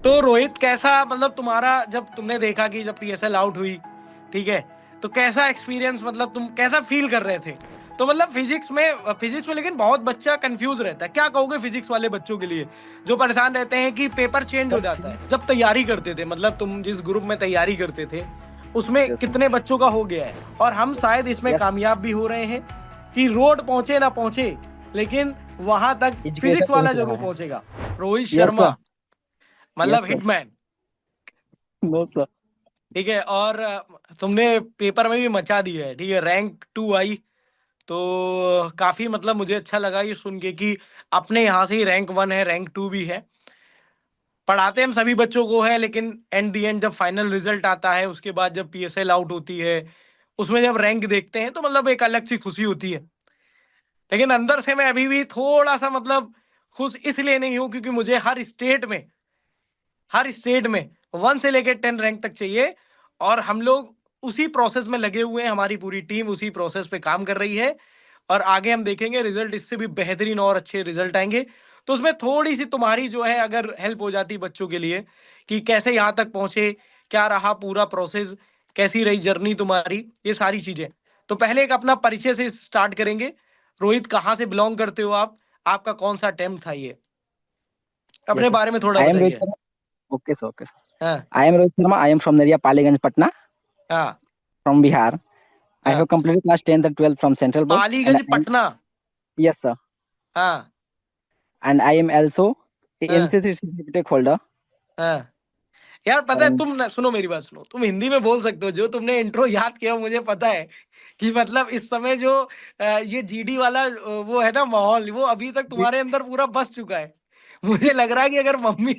तो रोहित, कैसा मतलब तुम्हारा, जब तुमने देखा कि जब पीएसएल आउट हुई, ठीक है, तो कैसा एक्सपीरियंस, मतलब तुम कैसा फील कर रहे थे? तो मतलब फिजिक्स में लेकिन बहुत बच्चा कंफ्यूज रहता है। क्या कहोगे फिजिक्स वाले बच्चों के लिए जो परेशान रहते हैं कि पेपर चेंज हो सर जाता है? फिजिक्स। जब तैयारी करते थे, मतलब तुम जिस ग्रुप में तैयारी करते थे उसमें यस सर। कितने बच्चों का हो गया है, और हम शायद इसमें यस। कामयाब भी हो रहे हैं कि रोड पहुंचे ना पहुंचे, लेकिन वहां तक एजुकेशन फिजिक्स वाला पहुंच रहा जरूर है। पहुंचेगा। Rohit yes sir. शर्मा, मतलब yes sir. Hitman. No sir. ठीक है, और तुमने पेपर में भी मचा दिया है, ठीक है, रैंक 2 आई। तो काफी मतलब मुझे अच्छा लगा ये सुन के कि अपने यहाँ से ही रैंक 1 है, रैंक 2 भी है। पढ़ाते हम सभी बच्चों को है, लेकिन एंड दी एंड जब फाइनल रिजल्ट आता है, उसके बाद जब पीएसएल आउट होती है, उसमें जब रैंक देखते हैं तो मतलब एक अलग सी खुशी होती है। लेकिन अंदर से मैं अभी भी थोड़ा सा मतलब खुश इसलिए नहीं हूं क्योंकि मुझे हर स्टेट में 1 से लेकर 10 रैंक तक चाहिए। और हम लोग उसी प्रोसेस में लगे हुए हैं, हमारी पूरी टीम उसी प्रोसेस पे काम कर रही है। और आगे हम देखेंगे रिजल्ट इससे भी बेहतरीन और अच्छे रिजल्ट आएंगे। तो उसमें थोड़ी सी तुम्हारी जो है अगर हेल्प हो जाती बच्चों के लिए कि कैसे यहाँ तक पहुंचे, क्या रहा पूरा प्रोसेस, कैसी रही जर्नी तुम्हारी, ये सारी चीजें। तो पहले एक अपना परिचय से स्टार्ट करेंगे। रोहित, कहाँ से बिलोंग करते हो आप? आपका कौन सा अटेम्प्ट था ये? यस अपने सर। बारे में थोड़ा आई एम रोहित बताइए। Sharma. Okay sir. Okay sir. हाँ। I am Rohit Sharma. I am from Nariya Paliganj Patna, हाँ। फ्रॉम बिहार। आई हाँ। Have completed class 10th and 12th from Central Board and Paliganj Patna. yes sir, हाँ। and I am also a हाँ। NCC certificate holder हाँ। यार पता है, and सुनो मेरी बात सुनो, तुम हिंदी में बोल सकते हो। जो तुमने इंट्रो याद किया मुझे पता है कि मतलब इस समय जो ये जीडी वाला वो है ना माहौल, वो अभी तक जी। तुम्हारे अंदर पूरा बस चुका है। मुझे लग रहा है कि अगर मम्मी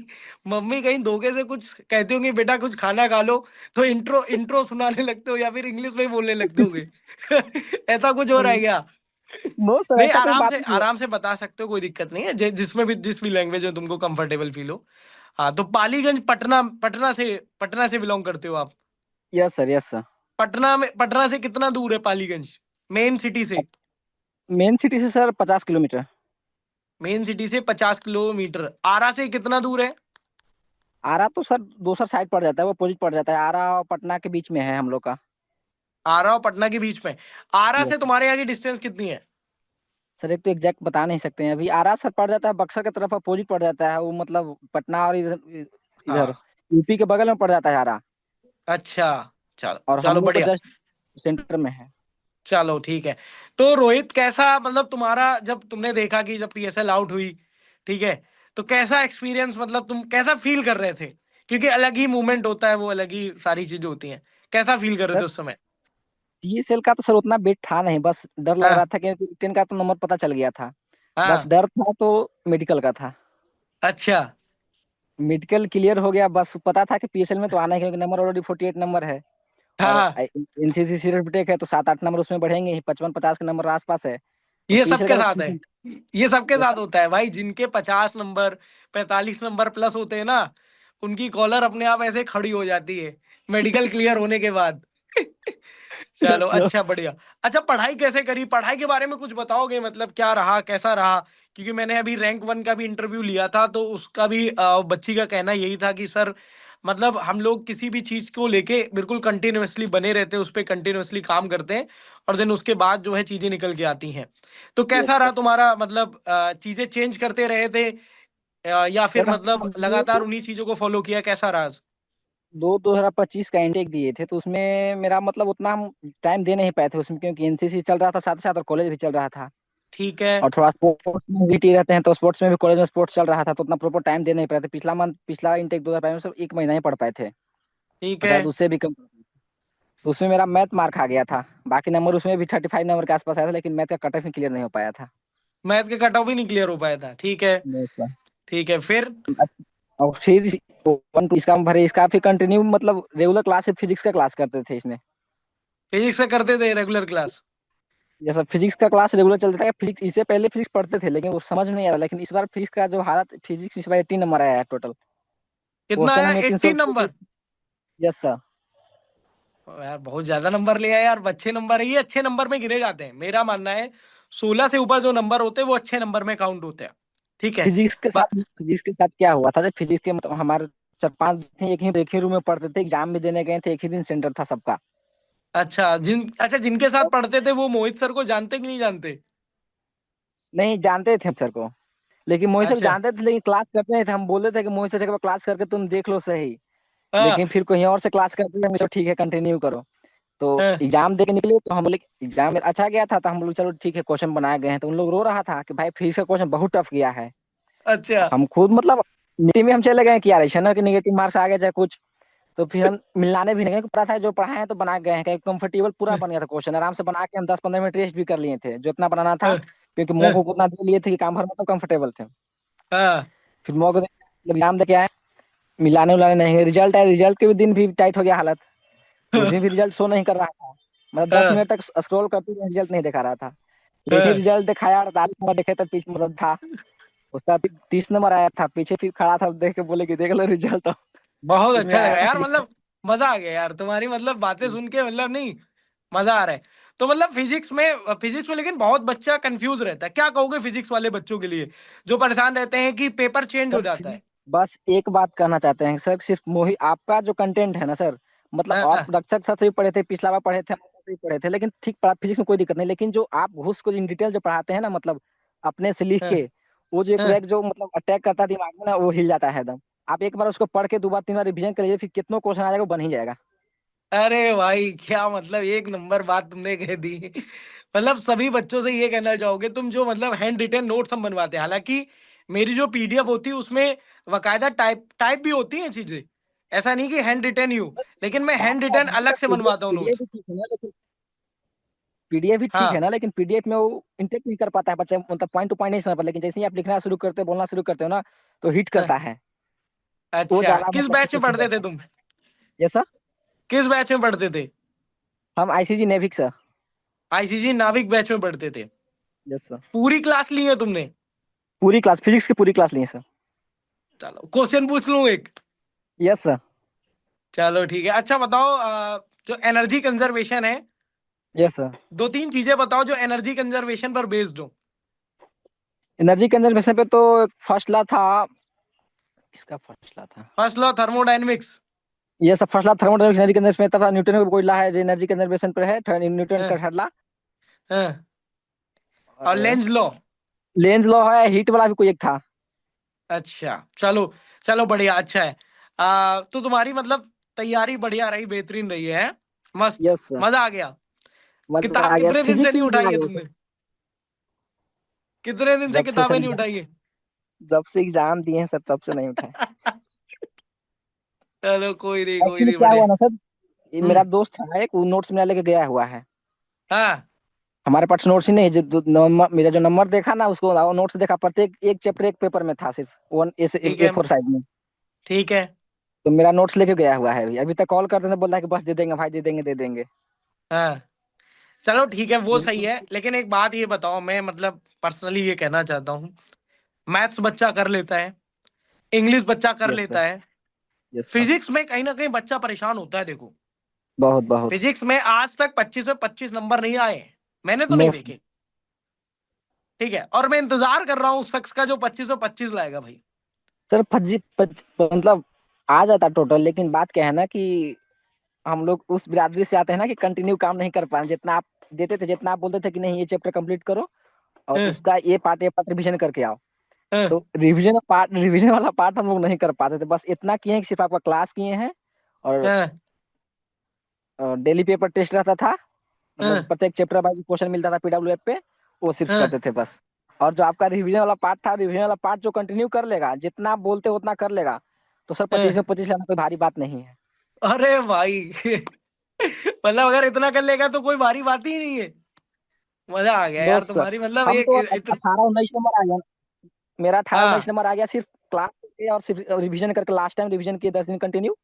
मम्मी कहीं धोखे से कुछ कहती होंगी, बेटा कुछ खाना खा लो, तो इंट्रो इंट्रो सुनाने लगते हो या फिर इंग्लिश में ही बोलने लगते होगे। ऐसा कुछ हो रहा है क्या? नो सर, नहीं, ऐसा कोई आराम बात से नहीं है। आराम से बता सकते हो, कोई दिक्कत नहीं है। जिसमें भी जिस भी लैंग्वेज में तुमको कंफर्टेबल फील हो। हाँ, तो पालीगंज पटना, पटना से बिलोंग करते हो आप? Yes sir. Yes sir. Patna से कितना दूर है पालीगंज, मेन सिटी से? मेन सिटी से सर 50 किलोमीटर। मेन सिटी से 50 किलोमीटर। आरा से कितना दूर है? आरा तो सर दूसरा साइड पड़ जाता है, वो अपोजिट पड़ जाता है। आरा और पटना के बीच में है हम लोग का। आरा और पटना के बीच में। आरा से यस तुम्हारे यहाँ की डिस्टेंस कितनी है? सर, एक तो एग्जैक्ट बता नहीं सकते हैं अभी। आरा सर पड़ जाता है बक्सर की तरफ, अपोजिट पड़ जाता है वो, मतलब पटना और इधर इधर हाँ। यूपी के बगल में पड़ जाता है आरा। अच्छा। चलो और हम चलो, लोग को बढ़िया। जस्ट सेंटर में है। चलो ठीक है। तो रोहित, कैसा मतलब तुम्हारा, जब तुमने देखा कि जब पीएसएल आउट हुई, ठीक है, तो कैसा एक्सपीरियंस, मतलब तुम कैसा फील कर रहे थे? क्योंकि अलग ही मूवमेंट होता है, वो अलग ही सारी चीजें होती हैं। कैसा फील कर रहे थे सर उस समय? टीएसएल का तो सर उतना बेट था नहीं, बस डर लग हाँ। रहा था क्योंकि 10 का तो नंबर पता चल गया था। बस हाँ। डर था तो मेडिकल का था। अच्छा। मेडिकल क्लियर हो गया, बस पता था कि पीएसएल में तो आना है क्योंकि नंबर ऑलरेडी 48 नंबर है। और हाँ, एनसीसी सिर्फ टेक है तो 7-8 नंबर उसमें बढ़ेंगे ही, 55-50 के नंबर आसपास है। तो ये पीएसएल सबके का तो साथ है। टेंशन। ये सबके यस साथ सर। होता है भाई, जिनके 50 नंबर, 45 नंबर प्लस होते हैं ना, उनकी कॉलर अपने आप ऐसे खड़ी हो जाती है मेडिकल क्लियर होने के बाद। चलो यस सर। अच्छा, बढ़िया। अच्छा, पढ़ाई कैसे करी? पढ़ाई के बारे में कुछ बताओगे, मतलब क्या रहा, कैसा रहा? क्योंकि मैंने अभी रैंक 1 का भी इंटरव्यू लिया था, तो उसका भी बच्ची का कहना यही था कि सर, मतलब हम लोग किसी भी चीज को लेके बिल्कुल कंटिन्यूअसली बने रहते हैं, उस पर कंटिन्यूअसली काम करते हैं, और देन उसके बाद जो है चीजें निकल के आती हैं। तो यस कैसा रहा सर। तुम्हारा, मतलब चीजें चेंज करते रहे थे, या फिर सर मतलब हम लगातार लोग उन्हीं चीजों को फॉलो किया, कैसा रहा? 2025 का इंटेक दिए थे तो उसमें मेरा मतलब उतना हम टाइम दे नहीं पाए थे उसमें, क्योंकि एनसीसी चल रहा था साथ साथ और कॉलेज भी चल रहा था। ठीक है। और थोड़ा स्पोर्ट्स में वीटी रहते हैं तो स्पोर्ट्स में भी, कॉलेज में स्पोर्ट्स चल रहा था तो उतना प्रॉपर टाइम दे नहीं पाए थे। पिछला इंटेक 2025 में सिर्फ 1 महीना ही पढ़ पाए थे, ठीक और है। शायद उससे भी कम। तो उसमें मेरा मैथ मार खा गया था। बाकी नंबर उसमें भी 35 नंबर के आसपास आया था, लेकिन मैथ का कट ऑफ ही क्लियर नहीं हो पाया था। मैथ के कट ऑफ ही नहीं क्लियर हो पाया था, ठीक है। Yes sir. ठीक है, फिर? और फिर 1 2 इसका हम भरे, इसका फिर कंटिन्यू मतलब रेगुलर क्लास से फिजिक्स का क्लास करते थे इसमें। फिजिक्स से करते थे रेगुलर क्लास? जैसा फिजिक्स का क्लास रेगुलर चलता था। फिजिक्स इससे पहले फिजिक्स पढ़ते थे लेकिन वो समझ में नहीं आ रहा, लेकिन इस बार फिजिक्स का जो हालत, फिजिक्स इस बार 80 नंबर आया है टोटल। कितना क्वेश्चन आया, हमने 80 300 रुपये। नंबर? Yes sir. यार बहुत ज्यादा नंबर लिया यार। अच्छे नंबर है, ये अच्छे नंबर में गिने जाते हैं, मेरा मानना है। 16 से ऊपर जो नंबर होते हैं वो अच्छे नंबर में काउंट होते हैं, ठीक है। फिजिक्स के साथ क्या हुआ था, जब फिजिक्स के मतलब हमारे चार पांच थे, एक ही रूम में पढ़ते थे, एग्जाम भी देने गए थे, एक ही दिन सेंटर था सबका। अच्छा जिनके साथ पढ़ते थे वो मोहित सर को जानते कि नहीं जानते? नहीं जानते थे सर को, लेकिन मोहित सर को अच्छा। जानते थे, लेकिन क्लास करते नहीं थे। हम बोलते थे कि मोहित सर से एक बार क्लास करके तुम देख लो सही, हाँ। लेकिन फिर कहीं और से क्लास करते थे। हम बोले, ठीक है कंटिन्यू करो। तो हाँ। एग्जाम दे के निकले, तो हम बोले एग्जाम मेरा अच्छा गया था, तो हम बोले चलो ठीक है क्वेश्चन बनाए गए हैं। तो उन लोग रो रहा था कि भाई फिजिक्स का क्वेश्चन बहुत टफ गया है। अच्छा। हम खुद मतलब मीटिंग में हम चले गए कि यार ऐसा ना कि नेगेटिव मार्क्स आ गया चाहे कुछ। तो फिर हम मिलाने भी नहीं गए, पता था जो पढ़ाए हैं तो बना गए हैं, कंफर्टेबल पूरा बन गया था क्वेश्चन, आराम से बना के हम 10-15 मिनट रेस्ट भी कर लिए थे जो इतना बनाना था, हाँ। क्योंकि हाँ। मौके को उतना दे लिए थे कि काम भर मतलब कंफर्टेबल थे। हाँ। फिर मौके एग्जाम दे के आए, मिलाने उलाने नहीं गए। रिजल्ट आया, रिजल्ट के भी दिन भी टाइट हो गया हालत। उस दिन भी रिजल्ट शो नहीं कर रहा था, मतलब 10 मिनट तक स्क्रॉल करते रहे, रिजल्ट नहीं दिखा रहा था। जैसे ही हाँ। रिजल्ट दिखाया 48 नंबर देखे, तब पीछे मतलब था उसका 30 नंबर आया था, पीछे फिर खड़ा था, देख के बोले कि देख लो रिजल्ट, तो बहुत उसमें अच्छा आया लगा था यार, फिजिक्स मतलब मजा आ गया यार तुम्हारी मतलब बातें में। सुन के, मतलब नहीं, मजा आ रहा है। तो मतलब फिजिक्स में लेकिन बहुत बच्चा कंफ्यूज रहता है, क्या कहोगे फिजिक्स वाले बच्चों के लिए जो परेशान रहते हैं कि पेपर चेंज हो सर जाता है? फिजिक्स, बस एक बात कहना चाहते हैं सर, सिर्फ मोही आपका जो कंटेंट है ना सर, मतलब हाँ। आप रक्षक सर से भी पढ़े थे, पिछला बार पढ़े थे, हमारे सर से भी पढ़े थे, लेकिन ठीक पढ़ा फिजिक्स में कोई दिक्कत नहीं, लेकिन जो आप घुस को इन डिटेल जो पढ़ाते हैं ना, मतलब अपने से लिख हाँ। के, वो जो एक हाँ। वैग जो मतलब अटैक करता है दिमाग में ना, वो हिल जाता है एकदम। आप एक बार उसको पढ़ के 2 बार 3 बार रिवीजन करिए, फिर कितनों क्वेश्चन आ जाएगा वो बन ही जाएगा। अरे भाई क्या मतलब एक नंबर बात तुमने कह दी। मतलब सभी बच्चों से ये कहना चाहोगे तुम, जो मतलब हैंड रिटन नोट्स हम बनवाते हैं, हालांकि मेरी जो पीडीएफ होती है उसमें बकायदा टाइप टाइप भी होती हैं चीजें, ऐसा नहीं कि हैंड रिटन ही हो, लेकिन मैं बात हैंड तो रिटन है सर, अलग से पीडीएफ बनवाता हूँ पीडीएफ नोट्स। भी ठीक है ना, लेकिन पीडीएफ भी ठीक है हाँ। ना, लेकिन पीडीएफ में वो इंटेक नहीं कर पाता है बच्चा, मतलब पॉइंट टू पॉइंट नहीं समझ पाता, लेकिन जैसे ही आप लिखना शुरू करते हो, बोलना शुरू करते हो ना, तो हिट हाँ। करता है। वो अच्छा ज्यादा किस मतलब बैच में सक्सेसफुल पढ़ते थे रहता है। तुम? ये सर, किस बैच में पढ़ते थे? हम आईसीजी नेविक सर। आईसीजी नाविक बैच में पढ़ते थे। Yes sir. पूरी क्लास ली है तुमने? पूरी क्लास फिजिक्स की पूरी क्लास ली है सर। चलो क्वेश्चन पूछ लूं एक? Yes sir. चलो ठीक है, अच्छा बताओ, जो एनर्जी कंजर्वेशन है, यस सर। दो तीन चीजें बताओ जो एनर्जी कंजर्वेशन पर बेस्ड हो। एनर्जी कंजर्वेशन पे तो फर्स्ट ला था, इसका फर्स्ट ला था। First law thermodynamics. ये सब फर्स्ट ला थर्मोडायनेमिक्स एनर्जी कंजर्वेशन में था, न्यूटन का कोई ला है जो एनर्जी कंजर्वेशन पर है, न्यूटन का हाँ। थर्ड ला। हाँ। और और लेंज लॉ। लेंज लॉ है, हीट वाला भी कोई एक था। अच्छा चलो, चलो बढ़िया, अच्छा है। तो तुम्हारी मतलब तैयारी बढ़िया रही, बेहतरीन रही है, मस्त, यस सर। मजा आ गया। मजा आ किताब गया, कितने दिन से फिजिक्स नहीं में मजा आ उठाई है गया सर। तुमने? कितने दिन से जब से सर किताबें नहीं एग्जाम, उठाई है? जब से एग्जाम दिए हैं सर, तब से नहीं उठाए। चलो कोई नहीं, कोई एक्चुअली नहीं, क्या हुआ बढ़िया। ना सर, ये मेरा हम्म। दोस्त था एक, वो नोट्स मेरा लेके गया हुआ है। हाँ। हमारे पास नोट्स ही नहीं, जो नंबर मेरा जो नंबर देखा ना, उसको नोट्स देखा, प्रत्येक एक चैप्टर एक पेपर में था, सिर्फ वन ठीक ए है। फोर साइज में। ठीक है। तो मेरा नोट्स लेके गया हुआ है, अभी अभी तक कॉल करते थे, बोल रहा है कि बस दे देंगे भाई, दे देंगे दे देंगे। हाँ। चलो ठीक है, वो मेरा सही है, लेकिन एक बात ये बताओ, मैं मतलब पर्सनली ये कहना चाहता हूँ, मैथ्स बच्चा कर लेता है, इंग्लिश बच्चा कर यस सर। लेता है, यस सर। फिजिक्स में कहीं ना कहीं बच्चा परेशान होता है, देखो। बहुत बहुत। फिजिक्स में आज तक 25 में 25 नंबर नहीं आए हैं, मैंने तो नहीं नो देखे। ठीक है, और मैं इंतजार कर रहा हूँ उस शख्स का जो 25 में 25 लाएगा भाई। सर, मतलब आ जाता टोटल, लेकिन बात क्या है ना कि हम लोग उस बिरादरी से आते हैं ना कि कंटिन्यू काम नहीं कर पाए, जितना आप देते थे, जितना आप बोलते थे कि नहीं ये चैप्टर कंप्लीट करो और हाँ। उसका ये पार्ट रिविजन करके आओ, हाँ। तो रिवीजन वाला पार्ट हम लोग नहीं कर पाते थे। बस इतना किए हैं कि सिर्फ आपका क्लास किए हैं, और हाँ। डेली पेपर टेस्ट रहता था, मतलब हाँ। प्रत्येक चैप्टर वाइज क्वेश्चन मिलता था पीडब्ल्यूएफ पे, वो सिर्फ हाँ। करते थे बस। और जो आपका रिवीजन वाला पार्ट था, रिवीजन वाला पार्ट जो कंटिन्यू कर लेगा, जितना आप बोलते हो उतना कर लेगा, तो सर 25 में हाँ। 25 लाना कोई भारी बात नहीं है। अरे भाई मतलब अगर इतना कर लेगा तो कोई भारी बात ही नहीं है। मजा आ गया यार दोस्त सर, तुम्हारी, मतलब हम एक तो इतने। 18-19 नंबर आ गया, मेरा 18-19 हाँ। नंबर आ गया, सिर्फ क्लास करके और सिर्फ रिवीजन करके, लास्ट टाइम रिवीजन किए 10 दिन कंटिन्यू,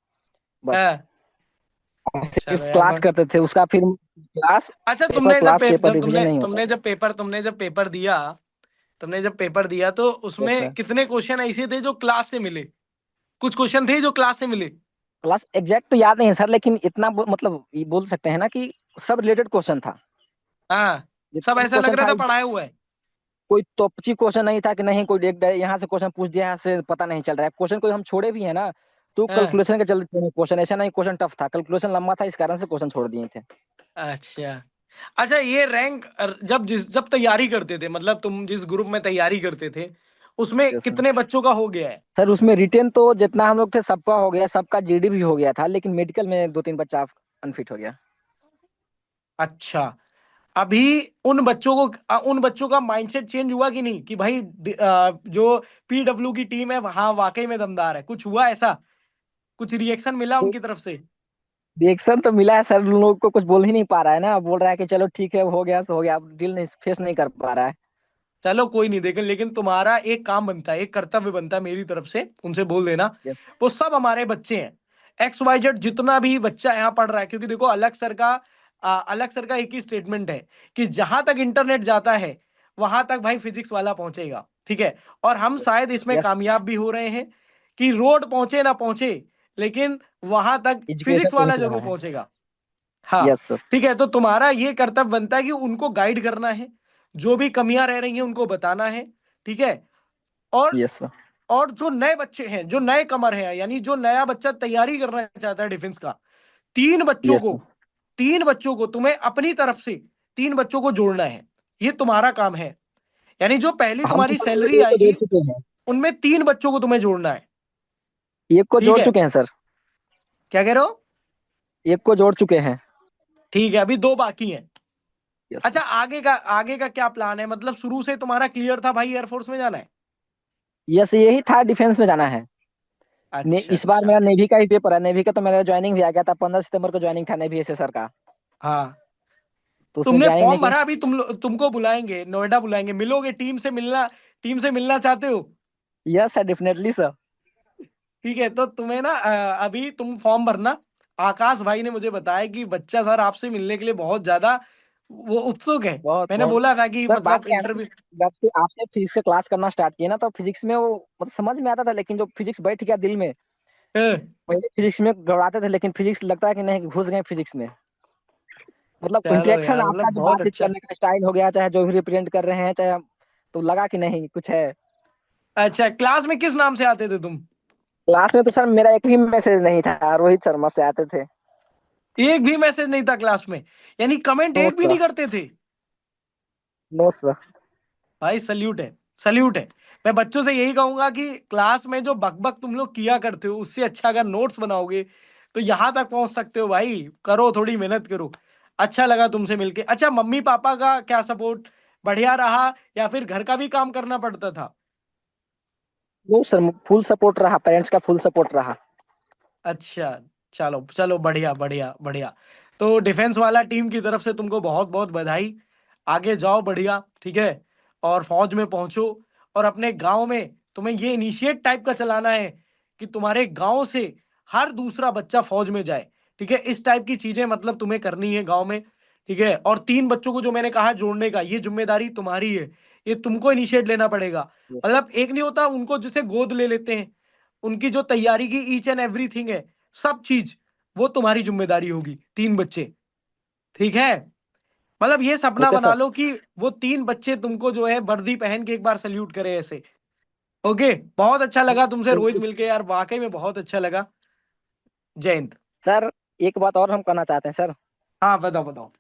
बस। हाँ। सिर्फ चलो यार क्लास करते थे, उसका फिर क्लास, अच्छा पेपर क्लास, पेपर जब रिवीजन नहीं होता था। तुमने जब पेपर दिया तो यस उसमें सर। कितने क्वेश्चन ऐसे थे जो क्लास से मिले? कुछ क्वेश्चन थे जो क्लास से मिले? क्लास एग्जैक्ट तो याद नहीं है सर, लेकिन इतना मतलब ये बोल सकते हैं ना कि सब रिलेटेड क्वेश्चन था। हाँ। सब जितना भी ऐसा लग क्वेश्चन रहा था, था इसमें पढ़ाया हुआ है। कोई तोपची क्वेश्चन नहीं था कि नहीं कोई एक यहाँ से क्वेश्चन पूछ दिया, यहाँ से पता नहीं चल रहा है क्वेश्चन, कोई हम छोड़े भी है ना, तो हाँ, कैलकुलेशन के चलते क्वेश्चन, ऐसा नहीं क्वेश्चन टफ था, कैलकुलेशन लंबा था, इस कारण से क्वेश्चन छोड़ दिए थे। अच्छा। अच्छा, ये रैंक जब तैयारी करते थे, मतलब तुम जिस ग्रुप में तैयारी करते थे, उसमें यस सर। कितने बच्चों का हो गया है? सर उसमें रिटेन तो जितना हम लोग थे सबका हो गया, सबका जीडी भी हो गया था, लेकिन मेडिकल में दो तीन बच्चा अनफिट हो गया। अच्छा। अभी उन बच्चों का माइंडसेट चेंज हुआ कि नहीं, कि भाई जो पीडब्ल्यू की टीम है हाँ वाकई में दमदार है, कुछ हुआ ऐसा? कुछ रिएक्शन मिला तो उनकी तरफ से? रिएक्शन तो मिला है सर, उन लोगों को कुछ बोल ही नहीं पा रहा है ना, बोल रहा है कि चलो ठीक है हो गया सो हो गया, अब डील नहीं फेस नहीं कर पा रहा है। चलो कोई नहीं, देखें, लेकिन तुम्हारा एक काम बनता है, एक कर्तव्य बनता है मेरी तरफ से, उनसे बोल देना। यस। वो सब हमारे बच्चे हैं, XYZ जितना भी बच्चा यहाँ पढ़ रहा है, क्योंकि देखो अलग सर का एक ही स्टेटमेंट है कि जहां तक इंटरनेट जाता है वहां तक भाई फिजिक्स वाला पहुंचेगा, ठीक है? और हम शायद इसमें यस। कामयाब भी हो रहे हैं कि रोड पहुंचे ना पहुंचे, लेकिन वहां तक एजुकेशन फिजिक्स वाला पहुंच रहा जरूर है। पहुंचेगा। हाँ, यस सर। ठीक है, तो तुम्हारा ये कर्तव्य बनता है कि उनको गाइड करना है, जो भी कमियां रह रही हैं उनको बताना है, ठीक है? और यस सर। और जो नए बच्चे हैं, जो नए कमर हैं, यानी जो नया बच्चा तैयारी करना चाहता है डिफेंस का, तीन बच्चों यस को सर। तीन बच्चों को तुम्हें अपनी तरफ से तीन बच्चों को जोड़ना है। ये तुम्हारा काम है, यानी जो पहली हम तो तुम्हारी सर सैलरी ऑलरेडी एक को जोड़ आएगी चुके हैं। उनमें तीन बच्चों को तुम्हें जोड़ना है। एक को ठीक जोड़ है, चुके हैं सर। क्या कह रहे हो? एक को जोड़ चुके हैं। ठीक है, अभी दो बाकी हैं। यस अच्छा, सर। आगे का क्या प्लान है, मतलब शुरू से तुम्हारा क्लियर था भाई एयरफोर्स में जाना है? यस यही था, डिफेंस में जाना है। अच्छा इस बार अच्छा। मेरा नेवी का ही पेपर है, नेवी का तो मेरा ज्वाइनिंग भी आ गया था, 15 सितंबर को ज्वाइनिंग था नेवी एसएसआर का। हाँ, तो उसमें तुमने ज्वाइनिंग नहीं फॉर्म किया। भरा? अभी तुमको बुलाएंगे, नोएडा बुलाएंगे, मिलोगे? टीम से मिलना चाहते हो? Yes sir, definitely sir. ठीक है, तो तुम्हें ना अभी तुम फॉर्म भरना। आकाश भाई ने मुझे बताया कि बच्चा सर आपसे मिलने के लिए बहुत ज्यादा वो उत्सुक है। बहुत मैंने बहुत। बोला था कि सर बात मतलब क्या है ना इंटरव्यू। कि जब से आपसे फिजिक्स का क्लास करना स्टार्ट किया ना, तो फिजिक्स में वो मतलब समझ में आता था, लेकिन जो फिजिक्स बैठ गया दिल में, पहले फिजिक्स में घबराते थे, लेकिन फिजिक्स लगता है कि नहीं, कि घुस गए फिजिक्स में। मतलब चलो इंटरेक्शन यार, आपका मतलब जो बहुत बातचीत अच्छा। करने का स्टाइल हो गया, चाहे जो भी रिप्रेजेंट कर रहे हैं, चाहे तो लगा कि नहीं कुछ है। अच्छा, क्लास में किस नाम से आते थे तुम? क्लास में तो सर मेरा एक भी मैसेज नहीं था, रोहित शर्मा से आते थे। एक भी मैसेज नहीं था क्लास में? यानी कमेंट नो एक भी सर। नहीं करते थे? No sir. भाई सल्यूट है, सल्यूट है। मैं बच्चों से यही कहूंगा कि क्लास में जो बकबक तुम लोग किया करते हो, उससे अच्छा अगर नोट्स बनाओगे तो यहां तक पहुंच सकते हो भाई। करो, थोड़ी मेहनत करो। अच्छा लगा तुमसे मिलके। अच्छा, मम्मी पापा का क्या सपोर्ट? बढ़िया रहा या फिर घर का भी काम करना पड़ता था? नो सर, फुल सपोर्ट रहा, पेरेंट्स का फुल सपोर्ट रहा। अच्छा, चलो चलो, बढ़िया बढ़िया बढ़िया। तो डिफेंस वाला टीम की तरफ से तुमको बहुत बहुत बधाई। आगे जाओ बढ़िया, ठीक है? और फौज में पहुंचो। और अपने गांव में तुम्हें ये इनिशिएट टाइप का चलाना है कि तुम्हारे गांव से हर दूसरा बच्चा फौज में जाए, ठीक है? इस टाइप की चीजें मतलब तुम्हें करनी है गांव में, ठीक है? और तीन बच्चों को जो मैंने कहा जोड़ने का, ये जिम्मेदारी तुम्हारी है। ये तुमको इनिशिएट लेना पड़ेगा। यस। मतलब एक नहीं होता, उनको जैसे गोद ले लेते हैं, उनकी जो तैयारी की ईच एंड एवरीथिंग है, सब चीज, वो तुम्हारी जिम्मेदारी होगी। तीन बच्चे, ठीक है? मतलब ये सपना ओके बना सर। लो कि वो तीन बच्चे तुमको जो है वर्दी पहन के एक बार सल्यूट करे ऐसे। ओके, बहुत अच्छा लगा तुमसे रोहित बिल्कुल। मिलके यार, वाकई में बहुत अच्छा लगा। जय हिंद। सर एक बात और हम कहना चाहते हैं सर, हाँ, बताओ बताओ।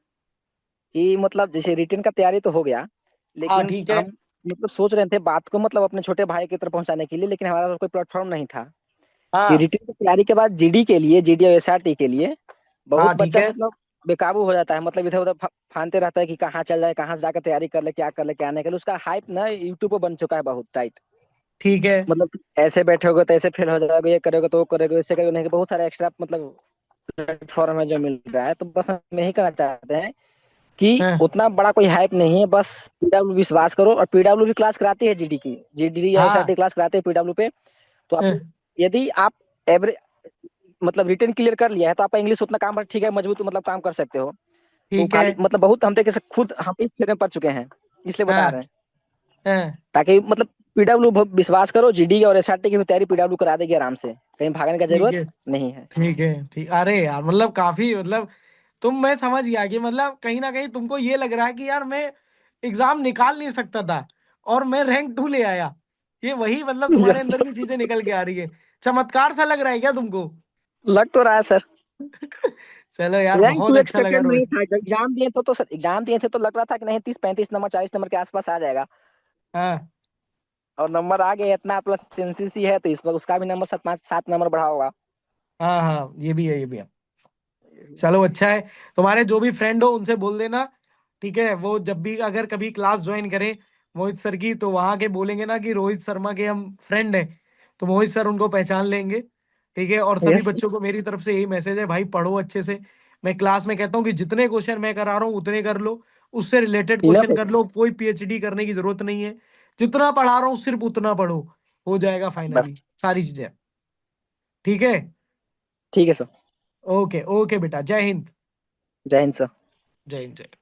कि मतलब जैसे रिटर्न का तैयारी तो हो गया, हाँ, लेकिन ठीक है। हम मतलब सोच रहे थे बात को मतलब अपने छोटे भाई की तरफ पहुंचाने के लिए, लेकिन हमारा पास कोई प्लेटफॉर्म नहीं था। कि हाँ रिटर्न की तैयारी के बाद जीडी के लिए, जीडी और एसआरटी के लिए बहुत हाँ, ठीक बच्चा है। मतलब बेकाबू हो जाता है, मतलब इधर उधर फांते रहता है कि कहाँ चल जाए, कहाँ से जाकर तैयारी कर ले, क्या कर ले, क्या नहीं कर ले। उसका हाइप ना यूट्यूब पर बन चुका है बहुत टाइट। ठीक है। मतलब ऐसे बैठे होगे तो ऐसे फेल हो जाओगे, ये करोगे तो वो करोगे, ऐसे करोगे नहीं, बहुत सारे एक्स्ट्रा मतलब प्लेटफॉर्म है जो मिल रहा है। तो बस हम यही करना चाहते हैं कि हाँ उतना बड़ा कोई हाइप नहीं है, बस पीडब्ल्यू विश्वास करो। और पीडब्ल्यू भी क्लास कराती है जीडी की, जीडी या हाँ एसआरटी क्लास कराते हैं पीडब्ल्यू पे। तो आप, हाँ, यदि आप एवरेज मतलब रिटर्न क्लियर कर लिया है, तो आपका इंग्लिश उतना काम ठीक है, मजबूत मतलब काम कर सकते हो। तो ठीक है। खाली मतलब बहुत हम तरीके से खुद हम इस फेर में पड़ चुके हैं, इसलिए बता हाँ रहे हैं। हाँ, ताकि मतलब पीडब्ल्यू विश्वास करो, जीडी और एसआरटी की भी तैयारी पीडब्ल्यू करा देगी आराम से, कहीं भागने का ठीक जरूरत है। नहीं है। ठीक है, ठीक। अरे यार, मतलब काफी, मतलब मैं समझ गया कि मतलब कहीं ना कहीं तुमको ये लग रहा है कि यार मैं एग्जाम निकाल नहीं सकता था और मैं रैंक 2 ले आया। ये वही मतलब तुम्हारे यस अंदर सर। की चीजें निकल के आ रही है। चमत्कार सा लग रहा है क्या तुमको? लग तो रहा है सर। चलो यार, रैंक बहुत तो अच्छा लगा एक्सपेक्टेड नहीं रोहित। था, जब एग्जाम दिए तो सर एग्जाम दिए थे तो लग रहा था कि नहीं 30 35 नंबर 40 नंबर के आसपास आ जाएगा। हाँ और नंबर आ गया इतना, प्लस एनसीसी है तो इस पर उसका भी नंबर 7 5 7 नंबर बढ़ा होगा। हाँ हाँ, ये भी है, ये भी है। चलो अच्छा है। तुम्हारे जो भी फ्रेंड हो उनसे बोल देना, ठीक है? वो जब भी अगर कभी क्लास ज्वाइन करें मोहित सर की, तो वहां के बोलेंगे ना कि रोहित शर्मा के हम फ्रेंड हैं, तो मोहित सर उनको पहचान लेंगे। ठीक है? और सभी यस। बच्चों को मेरी तरफ से यही मैसेज है, भाई पढ़ो अच्छे से। मैं क्लास में कहता हूँ कि जितने क्वेश्चन मैं करा रहा हूँ उतने कर लो, उससे रिलेटेड इनफ क्वेश्चन है कर सर। लो, कोई पीएचडी करने की जरूरत नहीं है। जितना पढ़ा रहा हूँ सिर्फ उतना पढ़ो, हो जाएगा बस। फाइनली सारी चीजें। ठीक है? ठीक है सर। ओके ओके बेटा, जय हिंद। जय हिंद सर। जय हिंद, जय।